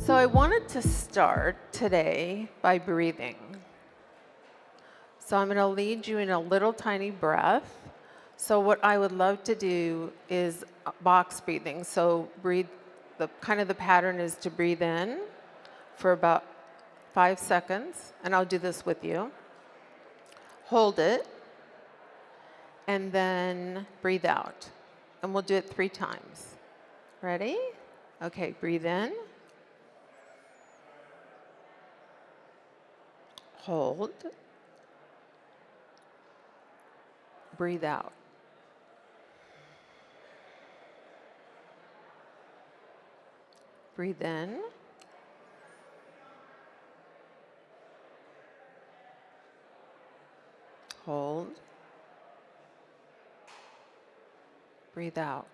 So I wanted to start today by breathing. So I'm going to lead you in a little tiny breath. So what I would love to do is box breathing. So breathe, the pattern is to breathe in for about 5 seconds, and I'll do this with you. Hold it, and then breathe out. And we'll do it 3 times. Ready? Okay, breathe in. Hold. Breathe out. Breathe in. Hold. Breathe out.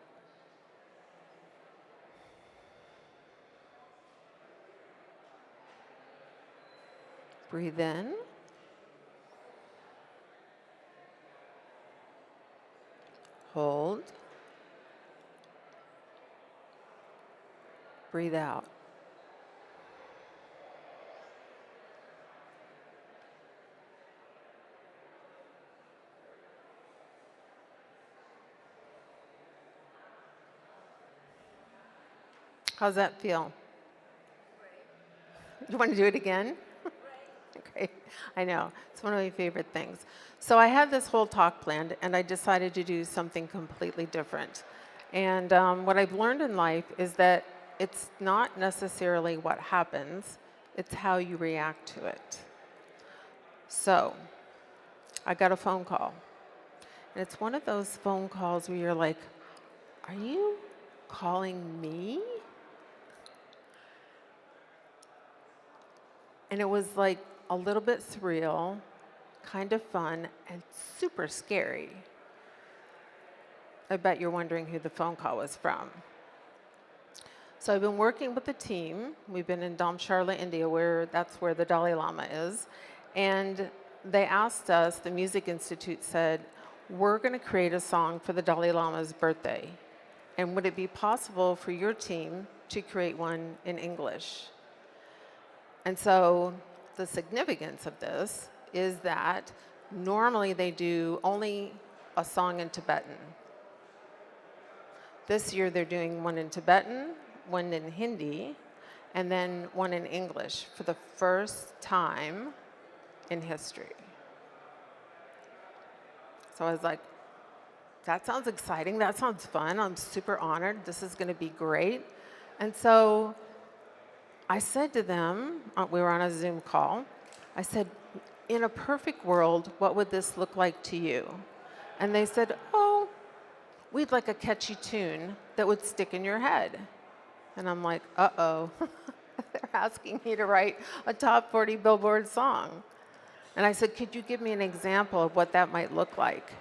Breathe in. Hold. Breathe out. How's that feel? You want to do it again? Okay, I know. It's one of my favorite things. So I had this whole talk planned, and I decided to do something completely different. And what I've learned in life is that it's not necessarily what happens, it's how you react to it. So I got a phone call. And it's one of those phone calls where you're like, are you calling me? And it was like a little bit surreal, kind of fun, and super scary. I bet you're wondering who the phone call was from. So I've been working with the team. We've been in Dharamshala, India, that's where the Dalai Lama is. And they asked us, the Music Institute said, we're going to create a song for the Dalai Lama's birthday. And would it be possible for your team to create one in English? And so the significance of this is that normally they do only a song in Tibetan. This year they're doing one in Tibetan, one in Hindi, and then one in English for the first time in history. So I was like, that sounds exciting, that sounds fun, I'm super honored, this is gonna be great. And so I said to them, we were on a Zoom call, I said, in a perfect world, what would this look like to you? And they said, oh, we'd like a catchy tune that would stick in your head. And I'm like, uh-oh, they're asking me to write a top 40 Billboard song. And I said, could you give me an example of what that might look like?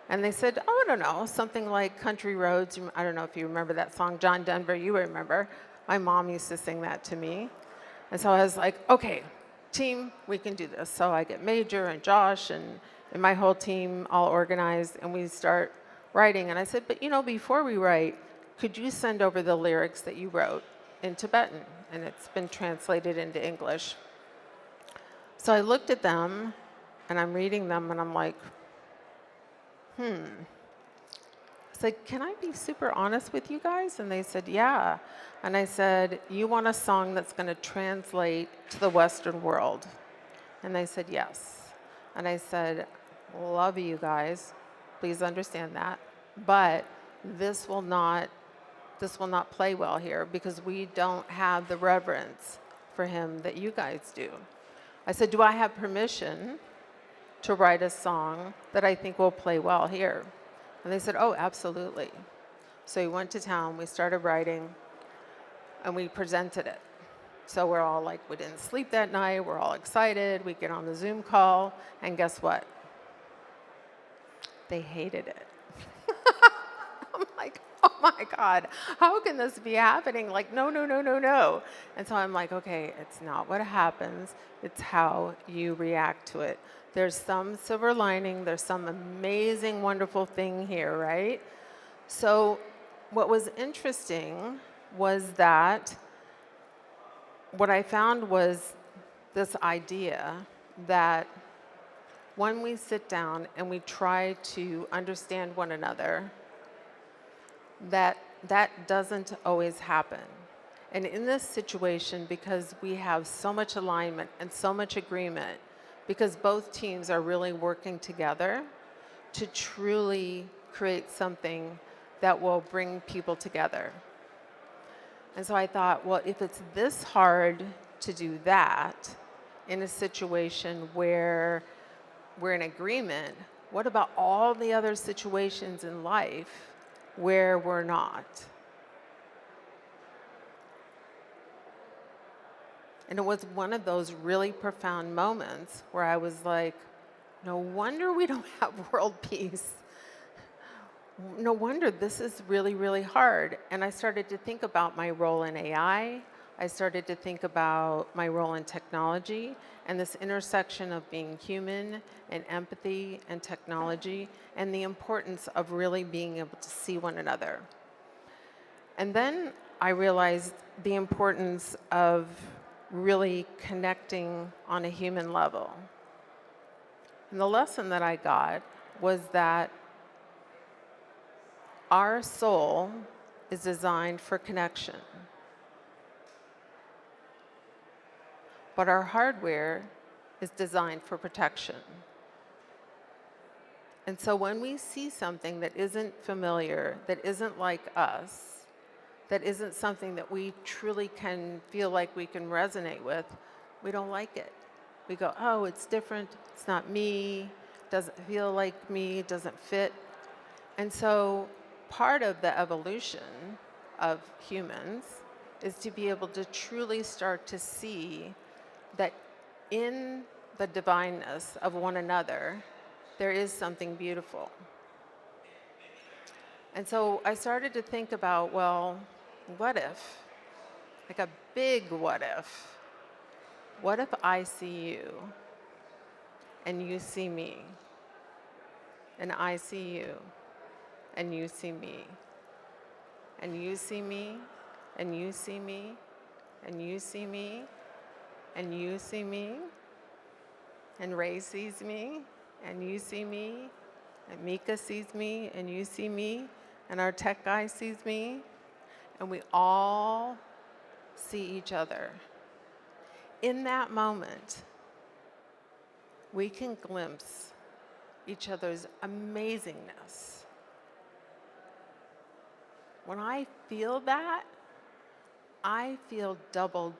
And they said, oh, I don't know, something like Country Roads. I don't know if you remember that song, John Denver, you remember. My mom used to sing that to me. And so I was like, okay, team, we can do this. So I get Major and Josh and my whole team all organized, and we start writing. And I said, but before we write, could you send over the lyrics that you wrote in Tibetan? And it's been translated into English. So I looked at them, and I'm reading them, and I'm like, I said, can I be super honest with you guys? And they said, yeah. And I said, you want a song that's going to translate to the Western world? And they said, yes. And I said, love you guys. Please understand that. But this will not play well here because we don't have the reverence for him that you guys do. I said, do I have permission to write a song that I think will play well here? And they said, oh, absolutely. So we went to town, we started writing, and we presented it. So we're all like, we didn't sleep that night, we're all excited, we get on the Zoom call, and guess what? They hated it. I'm like, oh my God, how can this be happening? Like, no, no, no, no, no. And so I'm like, okay, it's not what happens, it's how you react to it. There's some silver lining, there's some amazing, wonderful thing here, right? So what was interesting was that what I found was this idea that when we sit down and we try to understand one another, that doesn't always happen. And in this situation, because we have so much alignment and so much agreement, because both teams are really working together to truly create something that will bring people together. And so I thought, well, if it's this hard to do that in a situation where we're in agreement, what about all the other situations in life where we're not? And it was one of those really profound moments where I was like, no wonder we don't have world peace. No wonder this is really, really hard. And I started to think about my role in AI. I started to think about my role in technology and this intersection of being human and empathy and technology and the importance of really being able to see one another. And then I realized the importance of really connecting on a human level. And the lesson that I got was that our soul is designed for connection, but our hardware is designed for protection. And so when we see something that isn't familiar, that isn't like us, that isn't something that we truly can feel like we can resonate with, we don't like it. We go, oh, it's different, it's not me, doesn't feel like me, doesn't fit. And so part of the evolution of humans is to be able to truly start to see that in the divineness of one another, there is something beautiful. And so I started to think about, well, what if? Like a big what if. What if I see you and you see me? And I see you and you see me? And you see me and you see me and you see me and you see me and Ray sees me and you see me and Mika sees me and you see me and our tech guy sees me and we all see each other. In that moment, we can glimpse each other's amazingness. When I feel that, I feel double,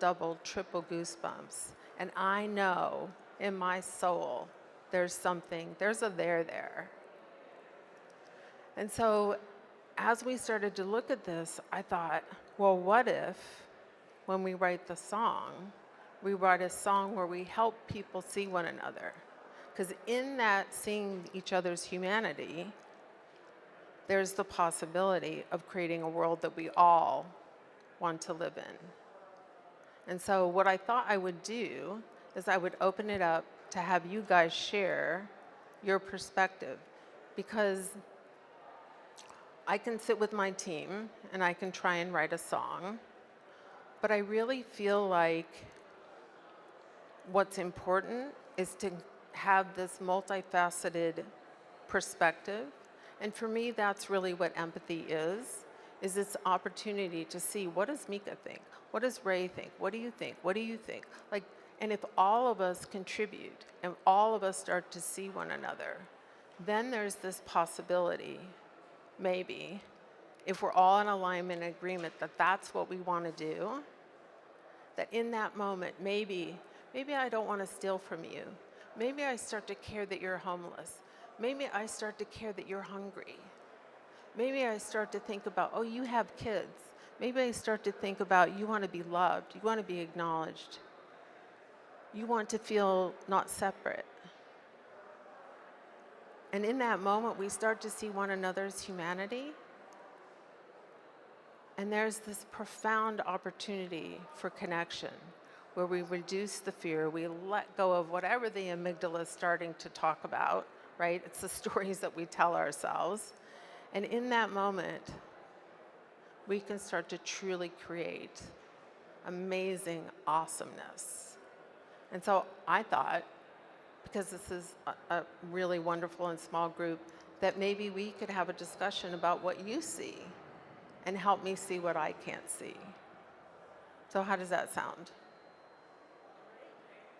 triple goosebumps. And I know in my soul there's something, there's a there. And so as we started to look at this, I thought, well, what if when we write the song, we write a song where we help people see one another? Because in that seeing each other's humanity, there's the possibility of creating a world that we all want to live in. And so what I thought I would do is I would open it up to have you guys share your perspective, because I can sit with my team and I can try and write a song, but I really feel like what's important is to have this multifaceted perspective. And for me, that's really what empathy is this opportunity to see, what does Mika think? What does Ray think? What do you think? What do you think? Like, and if all of us contribute and all of us start to see one another, then there's this possibility, maybe, if we're all in alignment and agreement that that's what we want to do, that in that moment, maybe I don't want to steal from you. Maybe I start to care that you're homeless. Maybe I start to care that you're hungry. Maybe I start to think about, oh, you have kids. Maybe I start to think about, you want to be loved. You want to be acknowledged. You want to feel not separate. And in that moment, we start to see one another's humanity. And there's this profound opportunity for connection, where we reduce the fear, we let go of whatever the amygdala is starting to talk about, right? It's the stories that we tell ourselves. And in that moment, we can start to truly create amazing awesomeness. And so I thought, because this is a really wonderful and small group, that maybe we could have a discussion about what you see and help me see what I can't see. So how does that sound?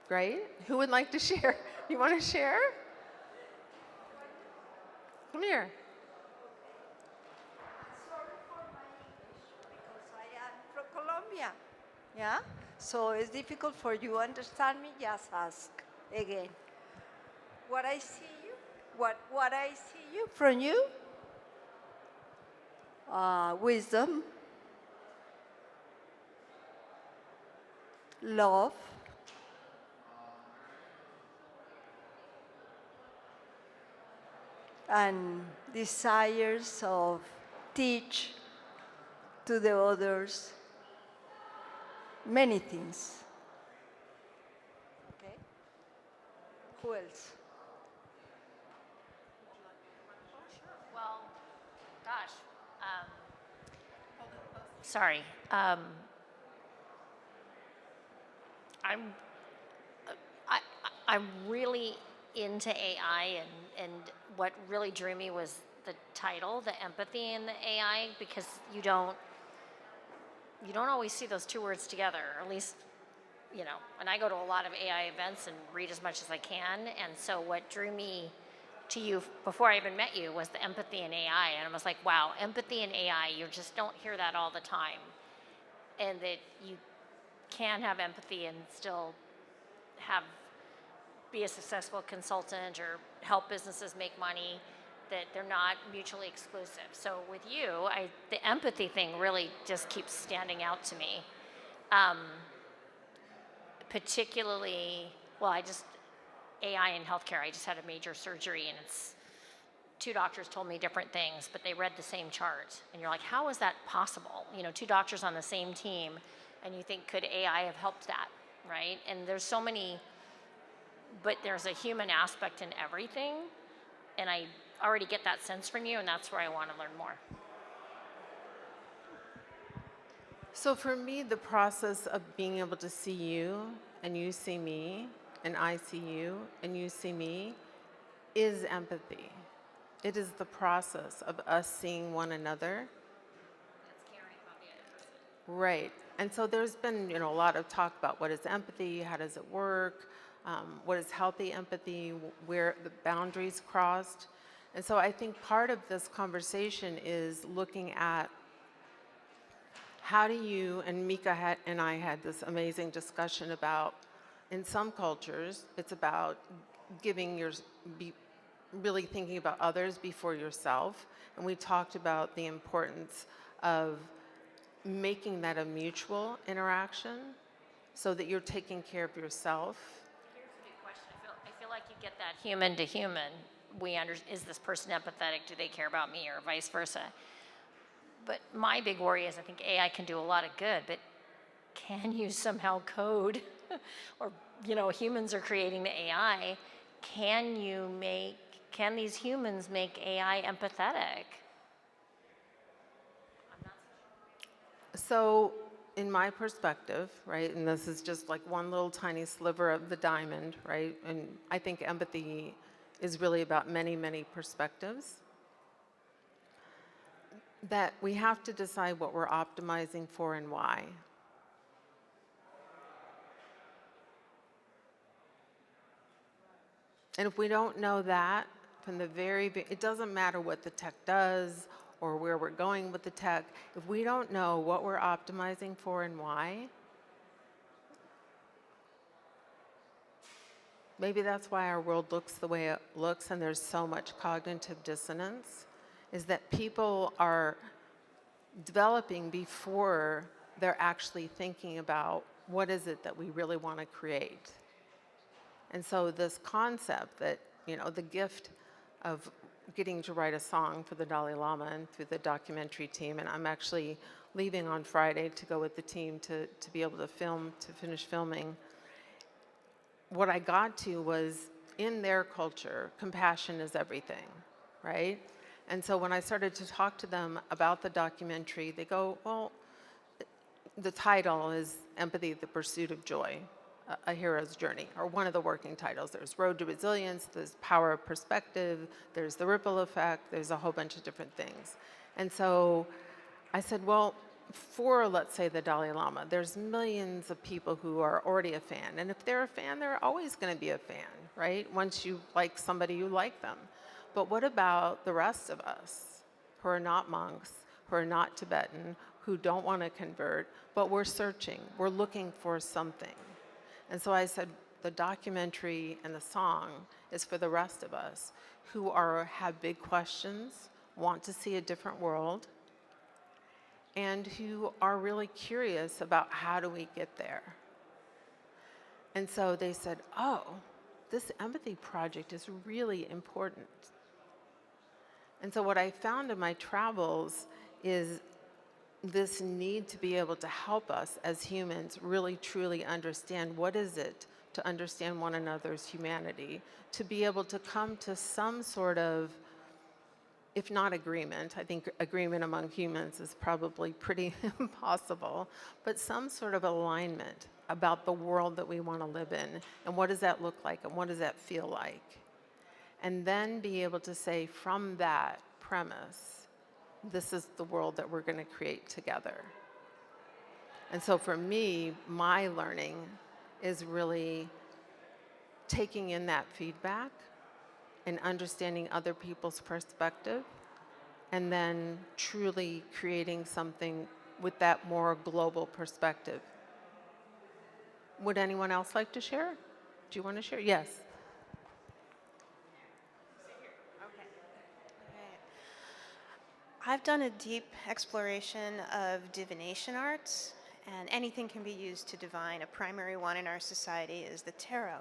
Great. Who would like to share? You want to share? Come here. Sorry for my English because I am from Colombia. Yeah? So it's difficult for you to understand me, just ask again. What I see you? What I see you from you? Wisdom, love, and desires of teach to the others many things. Okay? Who else? Well, gosh. Sorry. I'm I, I'm really into AI, and what really drew me was the title, the empathy in the AI, because you don't always see those two words together, or at least, and I go to a lot of AI events and read as much as I can, and so what drew me to you before I even met you was the empathy in AI, and I was like, wow, empathy in AI, you just don't hear that all the time, and that you can have empathy and still be a successful consultant or help businesses make money, that they're not mutually exclusive. So with you, the empathy thing really just keeps standing out to me. Particularly, AI in healthcare, I just had a major surgery, and it's two doctors told me different things, but they read the same chart. And you're like, how is that possible? Two doctors on the same team, and you think, could AI have helped that, right? And there's so many, but there's a human aspect in everything, and I already get that sense from you, and that's where I want to learn more. So for me, the process of being able to see you and you see me and I see you and you see me is empathy. It is the process of us seeing one another. That's caring about the other person. Right. And so there's been, a lot of talk about what is empathy, how does it work, what is healthy empathy, where the boundaries crossed. And so I think part of this conversation is looking at how do you, and Mika and I had this amazing discussion about, in some cultures, it's about really thinking about others before yourself. And we talked about the importance of making that a mutual interaction so that you're taking care of yourself. Here's a good question. I feel like you get that human to human. Is this person empathetic? Do they care about me, or vice versa? But my big worry is I think AI can do a lot of good, but can you somehow code, or humans are creating the AI? Can these humans make AI empathetic? I'm not So in my perspective, right, and this is just like one little tiny sliver of the diamond, right, and I think empathy is really about many, many perspectives, that we have to decide what we're optimizing for and why. And if we don't know that from it doesn't matter what the tech does or where we're going with the tech. If we don't know what we're optimizing for and why, maybe that's why our world looks the way it looks and there's so much cognitive dissonance, is that people are developing before they're actually thinking about what is it that we really want to create. And so this concept that, the gift of getting to write a song for the Dalai Lama and through the documentary team, and I'm actually leaving on Friday to go with the team to be able to finish filming. What I got to was, in their culture, compassion is everything, right? And so when I started to talk to them about the documentary, they go, well, the title is Empathy, the Pursuit of Joy, a Hero's Journey, or one of the working titles. There's Road to Resilience, there's Power of Perspective, there's the Ripple Effect, there's a whole bunch of different things. And so I said, well, for, let's say, the Dalai Lama, there's millions of people who are already a fan. And if they're a fan, they're always going to be a fan, right? Once you like somebody, you like them. But what about the rest of us who are not monks, who are not Tibetan, who don't want to convert, but we're searching, we're looking for something? And so I said, the documentary and the song is for the rest of us who have big questions, want to see a different world, and who are really curious about how do we get there. And so they said, oh, this empathy project is really important. And so what I found in my travels is this need to be able to help us as humans really truly understand what is it to understand one another's humanity, to be able to come to some sort of, if not agreement, I think agreement among humans is probably pretty impossible, but some sort of alignment about the world that we want to live in, and what does that look like, and what does that feel like? And then be able to say from that premise, this is the world that we're going to create together. And so for me, my learning is really taking in that feedback and understanding other people's perspective, and then truly creating something with that more global perspective. Would anyone else like to share? Do you want to share? Yes. I've done a deep exploration of divination arts, and anything can be used to divine. A primary one in our society is the tarot.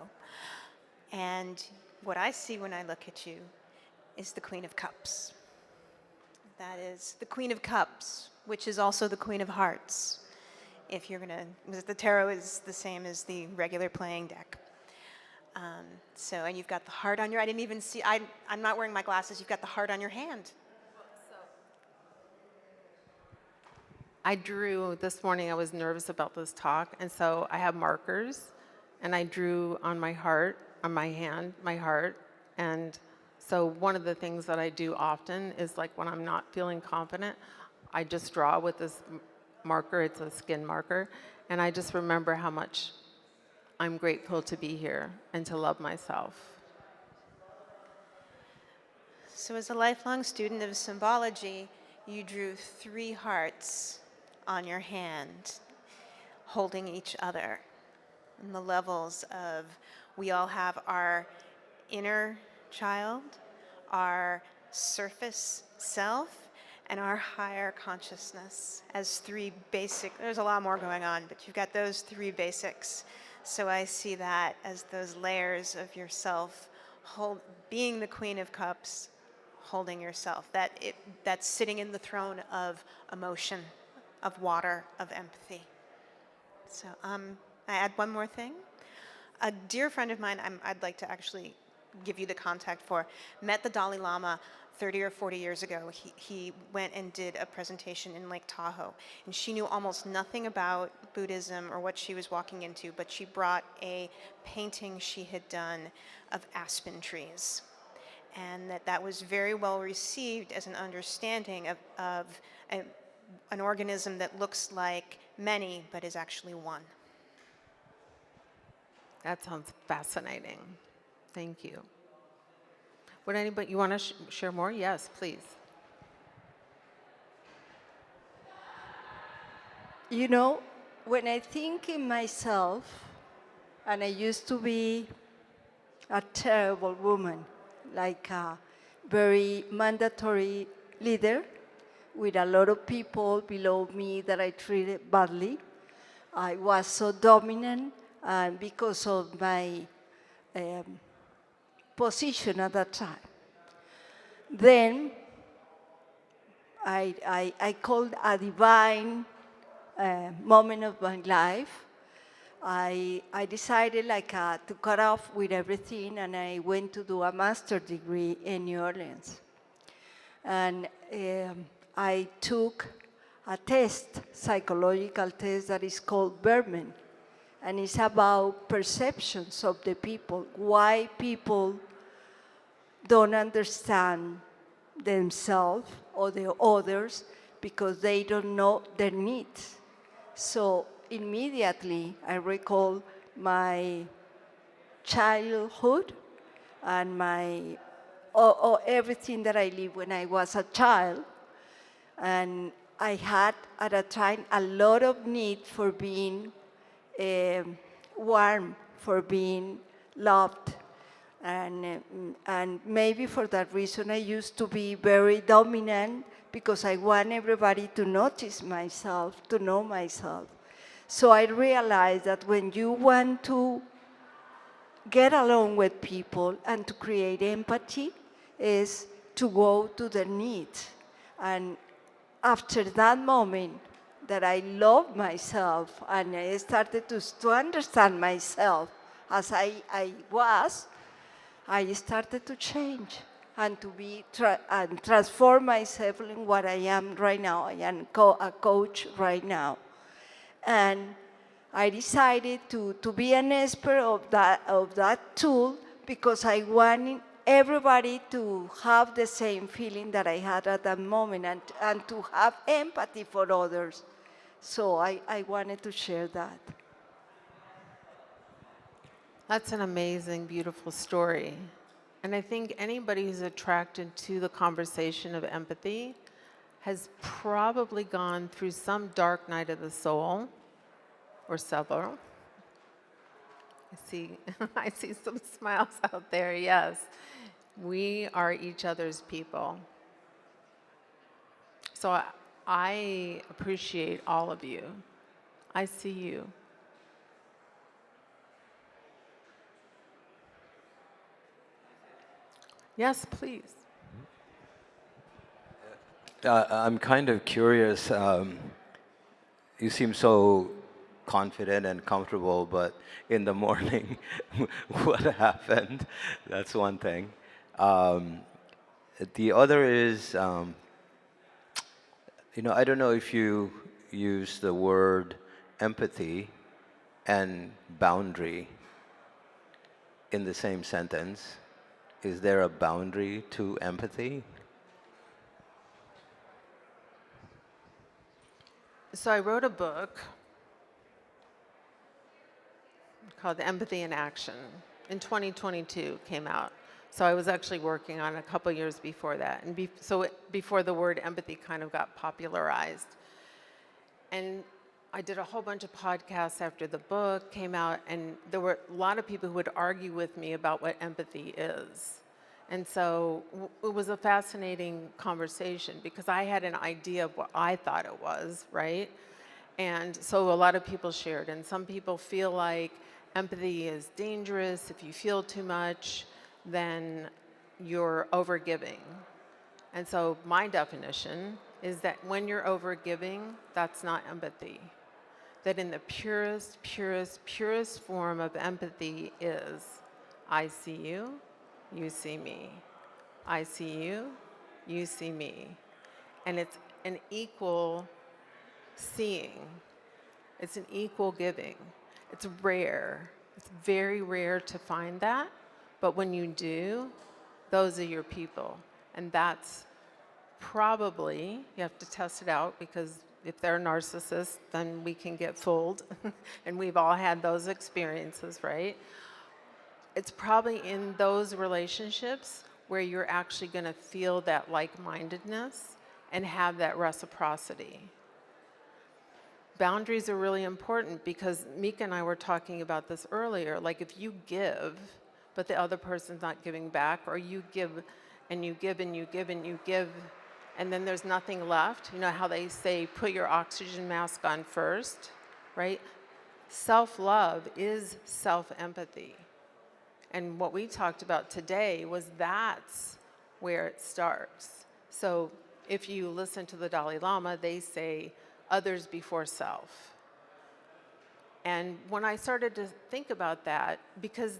And what I see when I look at you is the Queen of Cups. That is the Queen of Cups, which is also the Queen of Hearts. If you're gonna, because the tarot is the same as the regular playing deck. And you've got the heart on your, I didn't even see, I'm not wearing my glasses, you've got the heart on your hand. I drew this morning, I was nervous about this talk, and so I have markers, and I drew on my heart, on my hand, my heart. And so one of the things that I do often is, like, when I'm not feeling confident, I just draw with this marker. It's a skin marker, and I just remember how much I'm grateful to be here and to love myself. So as a lifelong student of symbology, you drew 3 hearts on your hand, holding each other. And the levels of, we all have our inner child, our surface self, and our higher consciousness as 3 basic, there's a lot more going on, but you've got those 3 basics. So I see that as those layers of yourself, being the Queen of Cups, holding yourself, that's sitting in the throne of emotion, of water, of empathy. So I add one more thing. A dear friend of mine, I'd like to actually give you the contact for, met the Dalai Lama 30 or 40 years ago. He went and did a presentation in Lake Tahoe, and she knew almost nothing about Buddhism or what she was walking into, but she brought a painting she had done of aspen trees. And that was very well received as an understanding of an organism that looks like many, but is actually one. That sounds fascinating. Thank you. Would anybody, you want to share more? Yes, please. You know, when I think in myself, and I used to be a terrible woman, like a very mandatory leader with a lot of people below me that I treated badly. I was so dominant, and because of my position at that time. Then I called a divine moment of my life. I decided to cut off with everything, and I went to do a master's degree in New Orleans. And I took a test, psychological test that is called Berman. And it's about perceptions of the people, why people don't understand themselves or the others because they don't know their needs. So immediately I recall my childhood and my everything that I lived when I was a child. And I had at a time a lot of need for being warm, for being loved. And maybe for that reason I used to be very dominant because I want everybody to notice myself, to know myself. So I realized that when you want to get along with people and to create empathy is to go to their needs. And after that moment that I loved myself and I started to understand myself as I was, I started to change and to be and transform myself in what I am right now. I am a coach right now. And I decided to be an expert of that tool because I wanted everybody to have the same feeling that I had at that moment and to have empathy for others. So I wanted to share that. That's an amazing, beautiful story. And I think anybody who's attracted to the conversation of empathy has probably gone through some dark night of the soul, or several. I see some smiles out there, yes. We are each other's people. So I appreciate all of you. I see you. Yes, please. I'm kind of curious. You seem so confident and comfortable, but in the morning, what happened? That's one thing. The other is, I don't know if you use the word empathy and boundary in the same sentence. Is there a boundary to empathy? So I wrote a book called Empathy in Action. In 2022 came out. So I was actually working on it a couple years before that. And before the word empathy kind of got popularized. And I did a whole bunch of podcasts after the book came out, and there were a lot of people who would argue with me about what empathy is. And so it was a fascinating conversation because I had an idea of what I thought it was, right? And so a lot of people shared, and some people feel like empathy is dangerous. If you feel too much, then you're overgiving. And so my definition is that when you're overgiving, that's not empathy. That in the purest, purest, purest form of empathy is, I see you, you see me. I see you, you see me. And it's an equal seeing. It's an equal giving. It's rare. It's very rare to find that. But when you do, those are your people. And that's probably, you have to test it out because if they're narcissists, then we can get fooled. And we've all had those experiences, right? It's probably in those relationships where you're actually going to feel that like-mindedness and have that reciprocity. Boundaries are really important because Mika and I were talking about this earlier. Like if you give, but the other person's not giving back, or you give and you give and you give and you give, and then there's nothing left. You know how they say, put your oxygen mask on first, right? Self-love is self-empathy. And what we talked about today was that's where it starts. So if you listen to the Dalai Lama, they say others before self. And when I started to think about that, because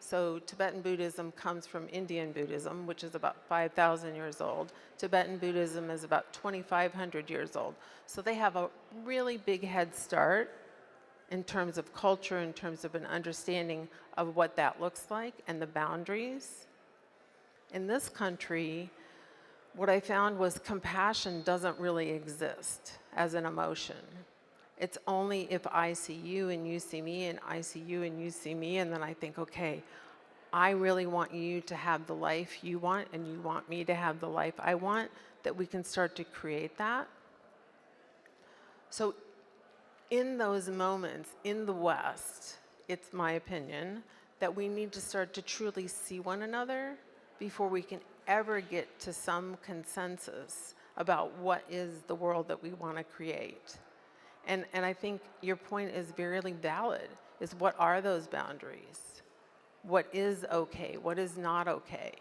so Tibetan Buddhism comes from Indian Buddhism, which is about 5,000 years old. Tibetan Buddhism is about 2,500 years old. So they have a really big head start in terms of culture, in terms of an understanding of what that looks like and the boundaries. In this country, what I found was compassion doesn't really exist as an emotion. It's only if I see you and you see me and I see you and you see me, and then I think, okay, I really want you to have the life you want and you want me to have the life I want, that we can start to create that. So in those moments in the West, it's my opinion that we need to start to truly see one another before we can ever get to some consensus about what is the world that we want to create. And I think your point is very valid, is what are those boundaries? What is okay? What is not okay?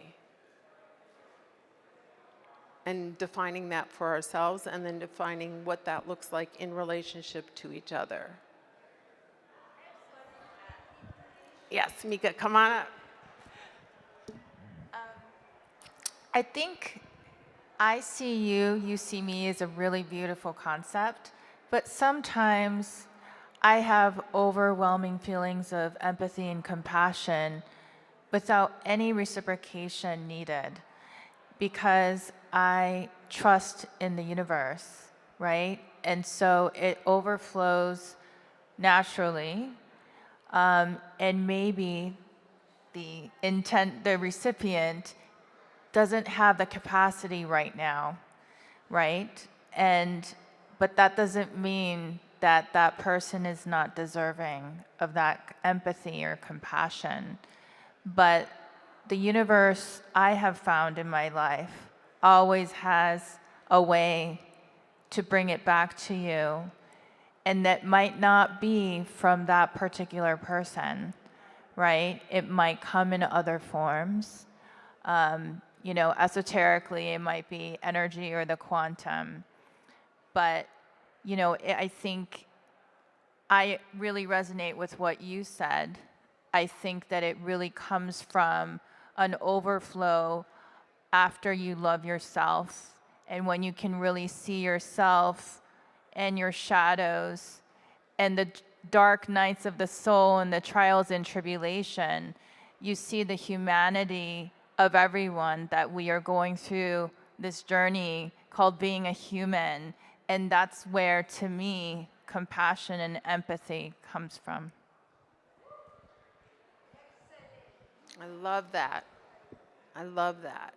And defining that for ourselves, and then defining what that looks like in relationship to each other. Yes, Mika, come on up. I think I see you, you see me is a really beautiful concept, but sometimes I have overwhelming feelings of empathy and compassion without any reciprocation needed because I trust in the universe, right? And so it overflows naturally, and maybe the recipient doesn't have the capacity right now, right? But that doesn't mean that that person is not deserving of that empathy or compassion. But the universe I have found in my life always has a way to bring it back to you. And that might not be from that particular person, right? It might come in other forms. Esoterically, it might be energy or the quantum. But, I think I really resonate with what you said. I think that it really comes from an overflow after you love yourself. And when you can really see yourself and your shadows and the dark nights of the soul and the trials and tribulation, you see the humanity of everyone, that we are going through this journey called being a human. And that's where, to me, compassion and empathy comes from. I love that. I love that.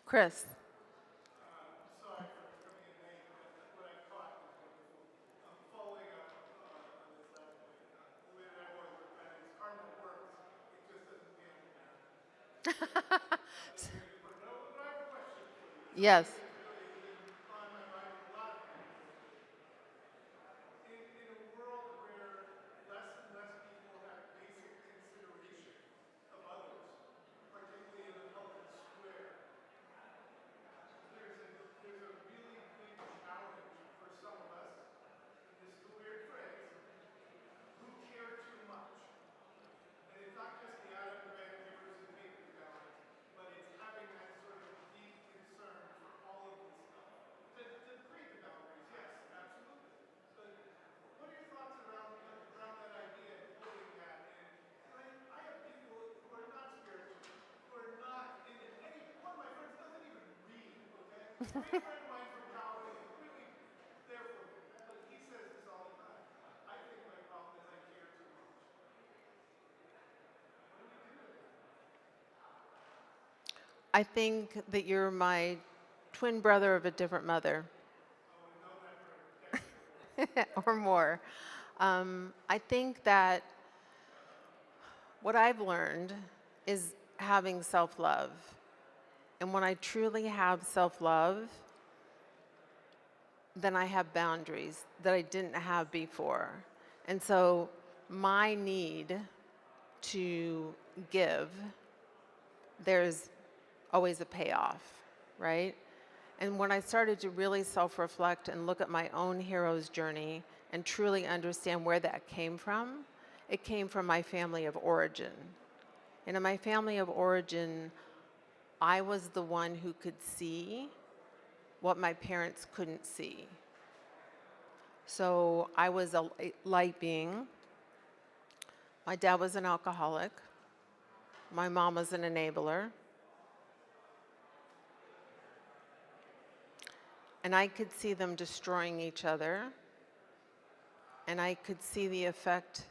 Chris. Yes. I think that you're my twin brother of a different mother. Or more. I think that what I've learned is having self-love. And when I truly have self-love, then I have boundaries that I didn't have before. And so my need to give, there's always a payoff, right? And when I started to really self-reflect and look at my own hero's journey and truly understand where that came from, it came from my family of origin. And in my family of origin, I was the one who could see what my parents couldn't see. So I was a light being. My dad was an alcoholic. My mom was an enabler. And I could see them destroying each other. And I could see the effect,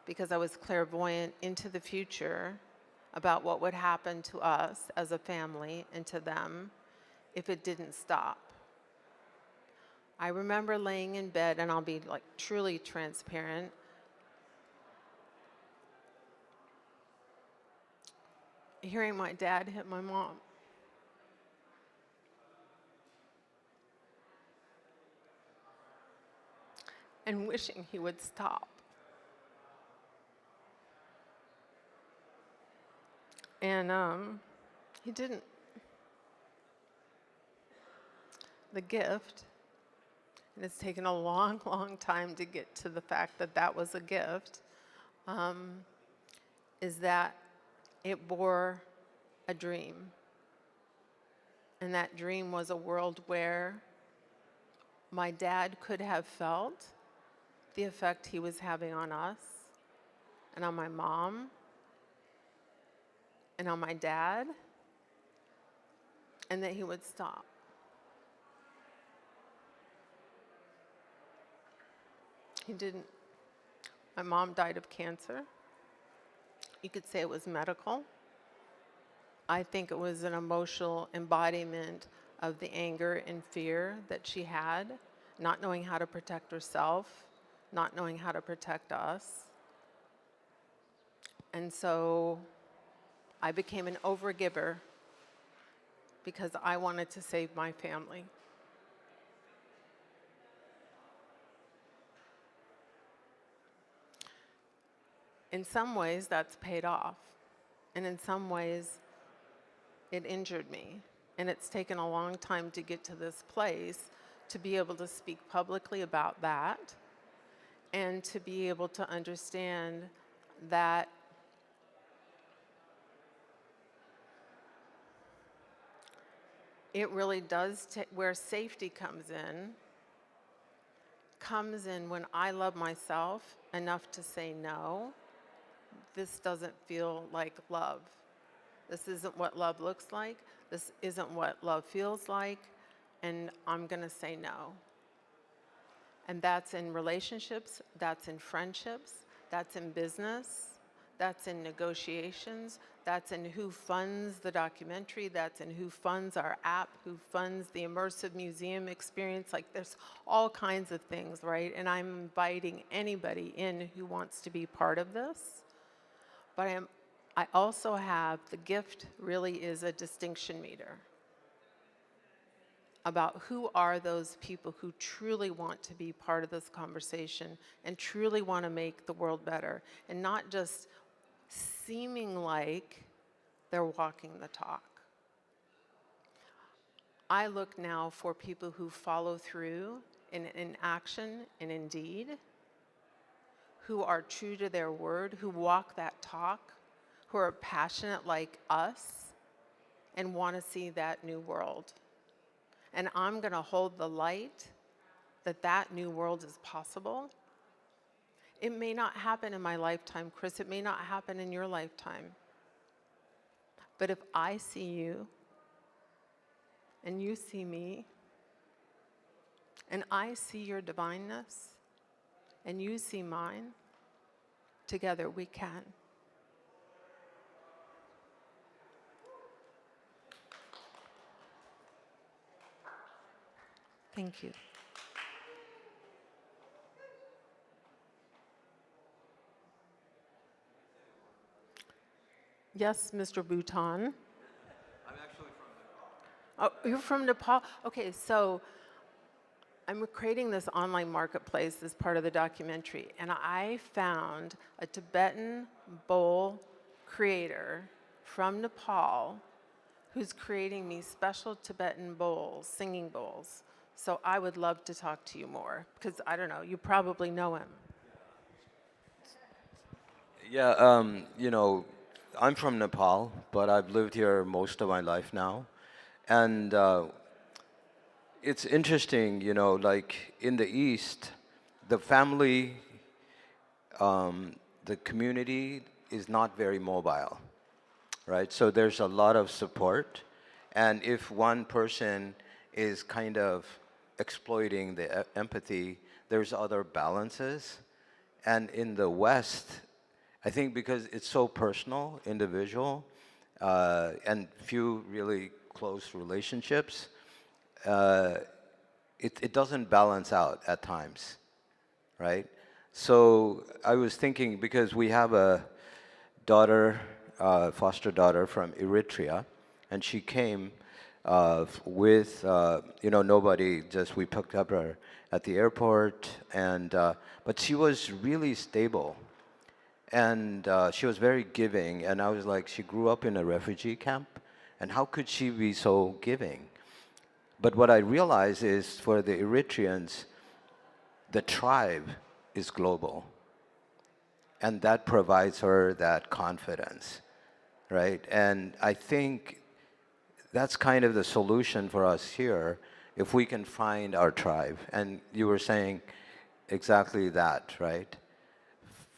because I was clairvoyant, into the future about what would happen to us as a family and to them if it didn't stop. I remember laying in bed, and I'll be like truly transparent. Hearing my dad hit my mom. And wishing he would stop. And he didn't. The gift, and it's taken a long, long time to get to the fact that that was a gift, is that it bore a dream. And that dream was a world where my dad could have felt the effect he was having on us and on my mom and on my dad, and that he would stop. He didn't. My mom died of cancer. You could say it was medical. I think it was an emotional embodiment of the anger and fear that she had, not knowing how to protect herself, not knowing how to protect us. And so I became an overgiver because I wanted to save my family. In some ways, that's paid off. And in some ways, it injured me. And it's taken a long time to get to this place to be able to speak publicly about that and to be able to understand that it really does, where safety comes in when I love myself enough to say no. This doesn't feel like love. This isn't what love looks like. This isn't what love feels like. And I'm going to say no. And that's in relationships, that's in friendships, that's in business, that's in negotiations, that's in who funds the documentary, that's in who funds our app, who funds the immersive museum experience. Like, there's all kinds of things, right? And I'm inviting anybody in who wants to be part of this. But I also have, the gift really is a distinction meter about who are those people who truly want to be part of this conversation and truly want to make the world better, and not just seeming like they're walking the talk. I look now for people who follow through in action and in deed, who are true to their word, who walk that talk, who are passionate like us and want to see that new world. And I'm going to hold the light that that new world is possible. It may not happen in my lifetime, Chris. It may not happen in your lifetime. But if I see you and you see me and I see your divineness and you see mine, together we can. Thank you. Yes, Mr. Bhutan. I'm actually from Nepal. Oh, you're from Nepal? Okay, so I'm creating this online marketplace as part of the documentary, and I found a Tibetan bowl creator from Nepal who's creating me special Tibetan bowls, singing bowls. So I would love to talk to you more, because I don't know, you probably know him. Yeah, I'm from Nepal, but I've lived here most of my life now. And it's interesting, like in the East, the family, the community is not very mobile, right? So there's a lot of support. And if one person is kind of exploiting the empathy, there's other balances. And in the West, I think because it's so personal, individual, and few really close relationships, uh, it doesn't balance out at times, right? So I was thinking, because we have a daughter, foster daughter from Eritrea, and she came with, nobody, just we picked up her at the airport, and but she was really stable, and she was very giving, and I was like, she grew up in a refugee camp, and how could she be so giving? But what I realized is, for the Eritreans, the tribe is global, and that provides her that confidence, right? And I think that's kind of the solution for us here, if we can find our tribe. And you were saying exactly that, right?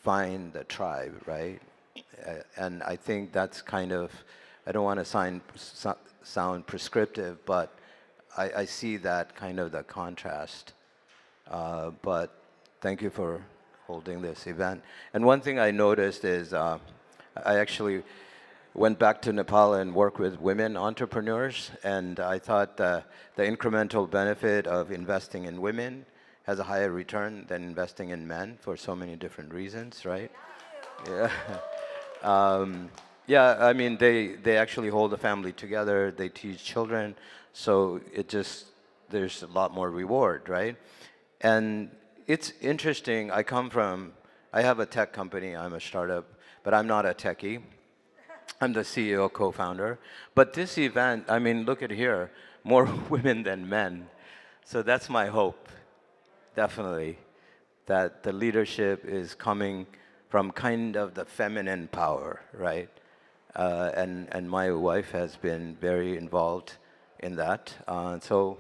Find the tribe, right? And I think that's kind of, I don't want to sound prescriptive, but I see that kind of the contrast. But thank you for holding this event. And one thing I noticed is, I actually went back to Nepal and worked with women entrepreneurs, and I thought the incremental benefit of investing in women has a higher return than investing in men, for so many different reasons, right? Yeah. Yeah, I mean, they actually hold the family together, they teach children, so there's a lot more reward, right? And it's interesting, I have a tech company, I'm a startup, but I'm not a techie. I'm the CEO, co-founder. But this event, I mean, look at here, more women than men. So that's my hope, definitely, that the leadership is coming from kind of the feminine power, right? And my wife has been very involved in that. So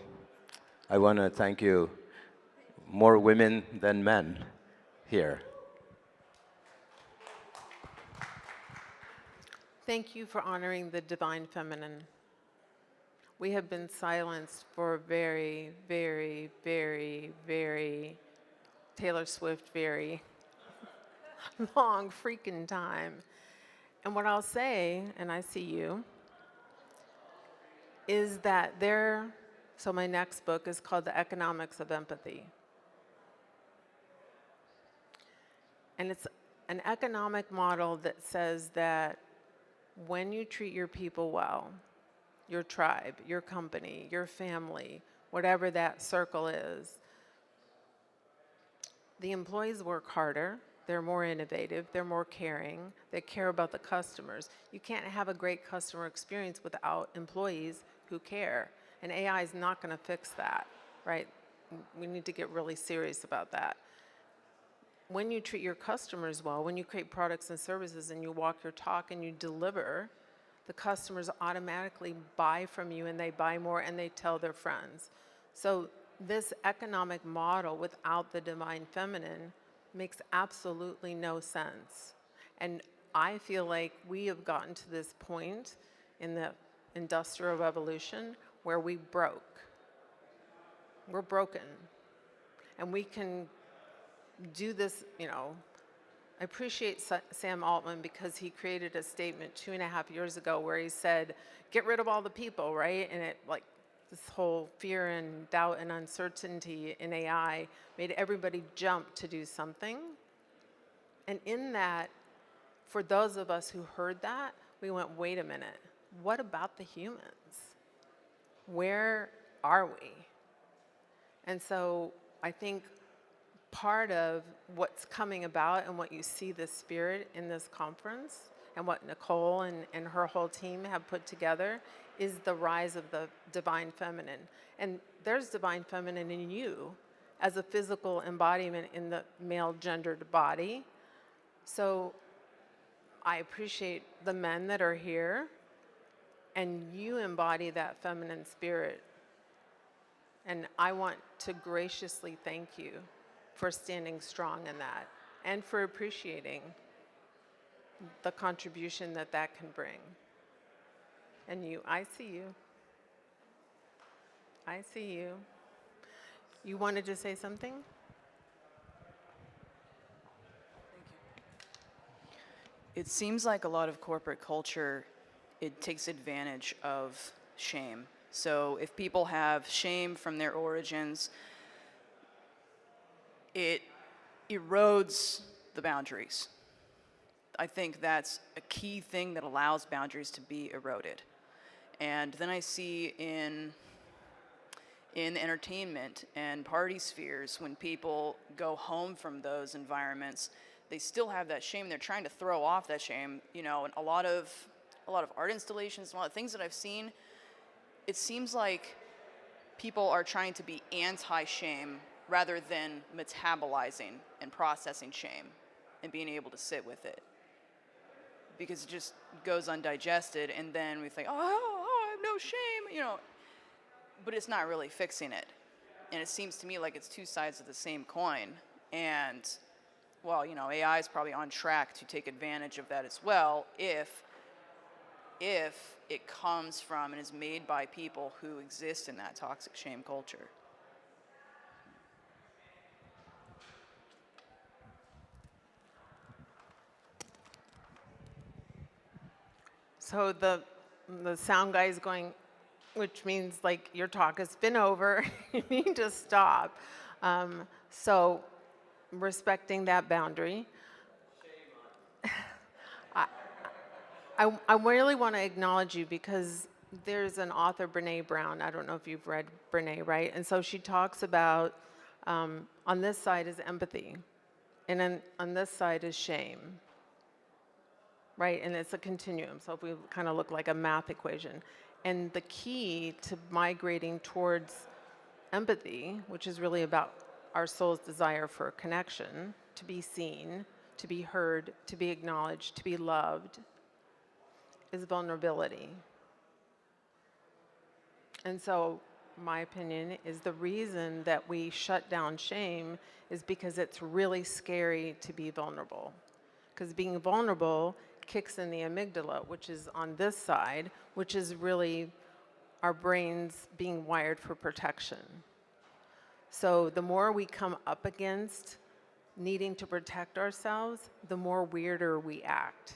I want to thank you. More women than men here. Thank you for honoring the divine feminine. We have been silenced for a very, very, very, very Taylor Swift, very long freaking time. And what I'll say, and I see you, is that so my next book is called The Economics of Empathy. And it's an economic model that says that when you treat your people well, your tribe, your company, your family, whatever that circle is, the employees work harder, they're more innovative, they're more caring, they care about the customers. You can't have a great customer experience without employees who care. And AI is not going to fix that, right? We need to get really serious about that. When you treat your customers well, when you create products and services and you walk your talk and you deliver, the customers automatically buy from you, and they buy more, and they tell their friends. So this economic model without the divine feminine makes absolutely no sense. And I feel like we have gotten to this point in the Industrial Revolution where we broke. We're broken. And we can do this, I appreciate Sam Altman, because he created a statement 2.5 years ago where he said, get rid of all the people, right? And it, like, this whole fear and doubt and uncertainty in AI made everybody jump to do something. And in that, for those of us who heard that, we went, wait a minute, what about the humans? Where are we? And so I think part of what's coming about and what you see the spirit in this conference and what Nicole and her whole team have put together is the rise of the divine feminine. And there's divine feminine in you as a physical embodiment in the male gendered body. So I appreciate the men that are here, and you embody that feminine spirit. And I want to graciously thank you for standing strong in that and for appreciating the contribution that that can bring. And you, I see you. I see you. You wanted to say something? It seems like a lot of corporate culture, it takes advantage of shame. So if people have shame from their origins, it erodes the boundaries. I think that's a key thing that allows boundaries to be eroded. And then I see in entertainment and party spheres, when people go home from those environments, they still have that shame. They're trying to throw off that shame. You know, and a lot of art installations, a lot of things that I've seen, it seems like people are trying to be anti-shame rather than metabolizing and processing shame and being able to sit with it. Because it just goes undigested, and then we think, oh, I have no shame, you know. But it's not really fixing it. And it seems to me like it's two sides of the same coin. And, well, you know, AI is probably on track to take advantage of that as well if it comes from and is made by people who exist in that toxic shame culture. So the sound guy is going, which means like your talk has been over. You need to stop. So respecting that boundary. I really want to acknowledge you because there's an author, Brene Brown. I don't know if you've read Brene, right? And so she talks about on this side is empathy, and then on this side is shame, right? And it's a continuum. So if we kind of look like a math equation. And the key to migrating towards empathy, which is really about our soul's desire for connection, to be seen, to be heard, to be acknowledged, to be loved, is vulnerability. And so my opinion is the reason that we shut down shame is because it's really scary to be vulnerable. Because being vulnerable kicks in the amygdala, which is on this side, which is really our brains being wired for protection. So the more we come up against needing to protect ourselves, the more weirder we act.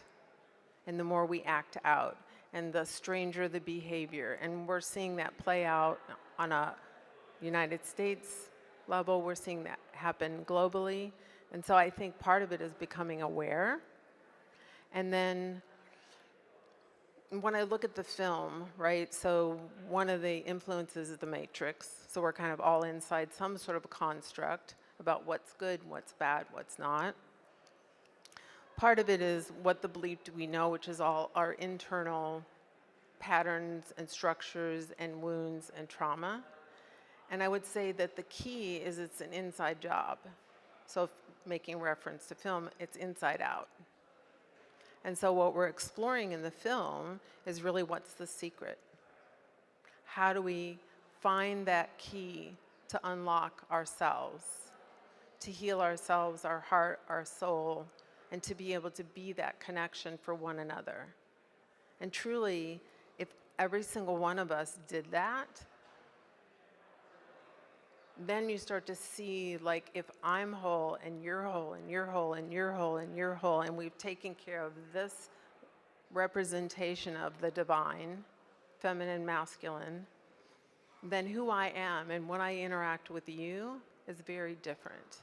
And the more we act out, and the stranger the behavior. And we're seeing that play out on a United States level. We're seeing that happen globally. And so I think part of it is becoming aware. And then when I look at the film, right, so one of the influences is the Matrix. So we're kind of all inside some sort of a construct about what's good, what's bad, what's not. Part of it is what the belief do we know, which is all our internal patterns and structures and wounds and trauma. And I would say that the key is it's an inside job. So if making reference to film, it's inside out. And so what we're exploring in the film is really what's the secret? How do we find that key to unlock ourselves, to heal ourselves, our heart, our soul, and to be able to be that connection for one another. And truly, if every single one of us did that, then you start to see, like, if I'm whole and you're whole and you're whole and you're whole and you're whole, and we've taken care of this representation of the divine, feminine, masculine, then who I am and when I interact with you is very different.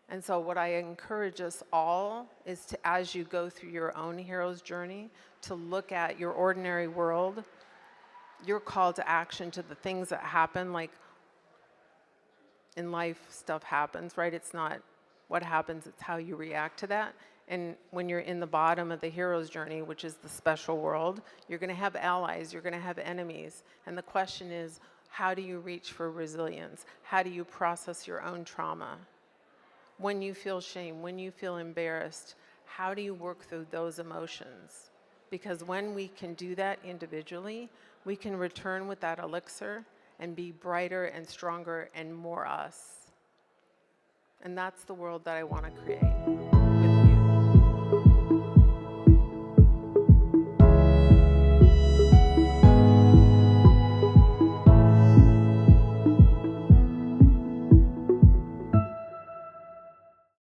And so what I encourage us all is to, as you go through your own hero's journey, to look at your ordinary world, your call to action to the things that happen, like in life stuff happens, right? It's not what happens, it's how you react to that. And when you're in the bottom of the hero's journey, which is the special world, you're going to have allies, you're going to have enemies. And the question is, how do you reach for resilience? How do you process your own trauma? When you feel shame, when you feel embarrassed, how do you work through those emotions? Because when we can do that individually, we can return with that elixir and be brighter and stronger and more us. And that's the world that I want to create.